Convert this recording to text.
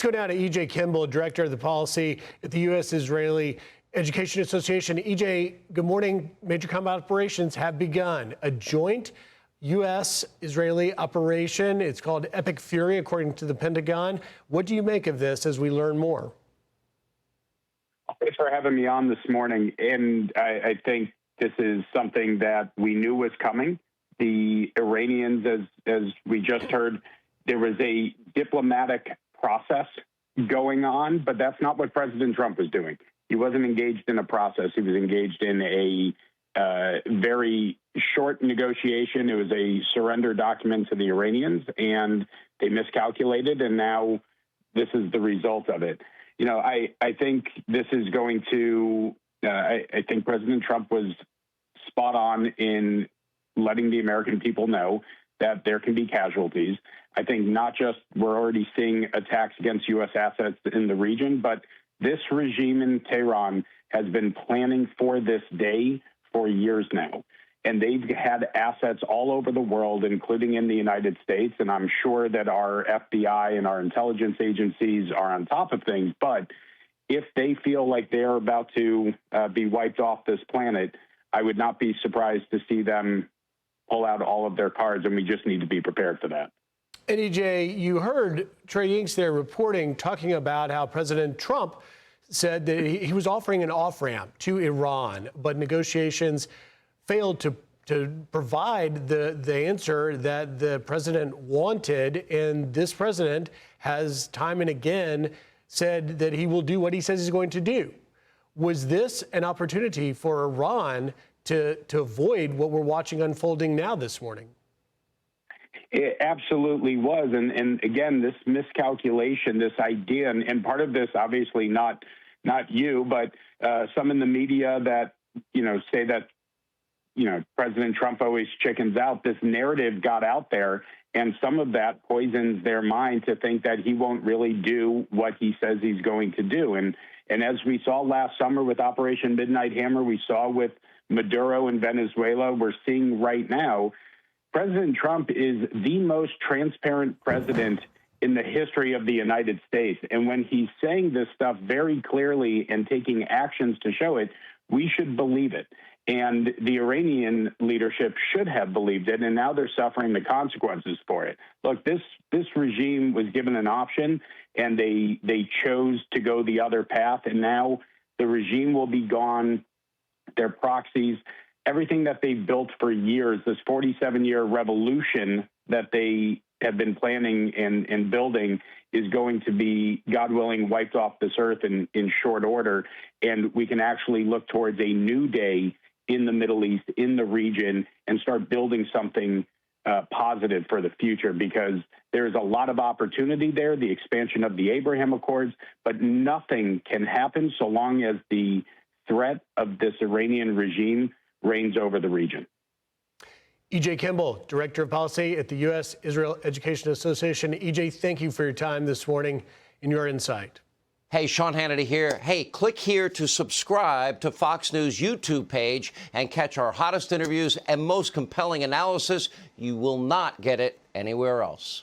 Let's go now to E.J. Kimball, Director of the Policy at the U.S. Israeli Education Association. E.J., good morning. Major combat operations have begun. A joint U.S. Israeli operation. It's called Epic Fury, according to the Pentagon. What do you make of this as we learn more? Thanks for having me on this morning. And I think this is something that we knew was coming. The Iranians, as we just heard, there was a diplomatic process going on, but that's not what President Trump was doing. He wasn't engaged in a process. He was engaged in a very short negotiation. It was a surrender document to the Iranians, and they miscalculated, and now this is the result of it. You know, I think this is going to, I think President Trump was spot on in letting the American people know that there can be casualties. I think not just we're already seeing attacks against U.S. assets in the region, but this regime in Tehran has been planning for this day for years now. And they've had assets all over the world, including in the United States. And I'm sure that our FBI and our intelligence agencies are on top of things. But if they feel like they're about to be wiped off this planet, I would not be surprised to see them pull out all of their cards, and we just need to be prepared for that. And EJ, you heard Trey Inks there reporting, talking about how President Trump said that he was offering an off-ramp to Iran, but negotiations failed to provide the answer that the president wanted. And this president has time and again said that he will do what he says he's going to do. Was this an opportunity for Iran to avoid what we're watching unfolding now this morning? It absolutely was. And again, this miscalculation, this idea, and part of this, obviously not you, but some in the media that, say that, President Trump always chickens out. This narrative got out there, and some of that poisons their mind to think that he won't really do what he says he's going to do. And as we saw last summer with Operation Midnight Hammer, we saw with Maduro in Venezuela, we're seeing right now, President Trump is the most transparent president in the history of the United States. And when he's saying this stuff very clearly and taking actions to show it, we should believe it. And the Iranian leadership should have believed it, and now they're suffering the consequences for it. Look, this regime was given an option, and they chose to go the other path, and now the regime will be gone. Their proxies, everything that they've built for years, this 47-year revolution that they have been planning and building is going to be, God willing, wiped off this earth in short order. And we can actually look towards a new day in the Middle East, in the region, and start building something positive for the future, because there's a lot of opportunity there, the expansion of the Abraham Accords, but nothing can happen so long as the threat of this Iranian regime reigns over the region. E.J. Kimball, Director of Policy at the U.S. Israel Education Association. E.J., thank you for your time this morning and your insight. Hey, Sean Hannity here. Hey, click here to subscribe to Fox News YouTube page and catch our hottest interviews and most compelling analysis. You will not get it anywhere else.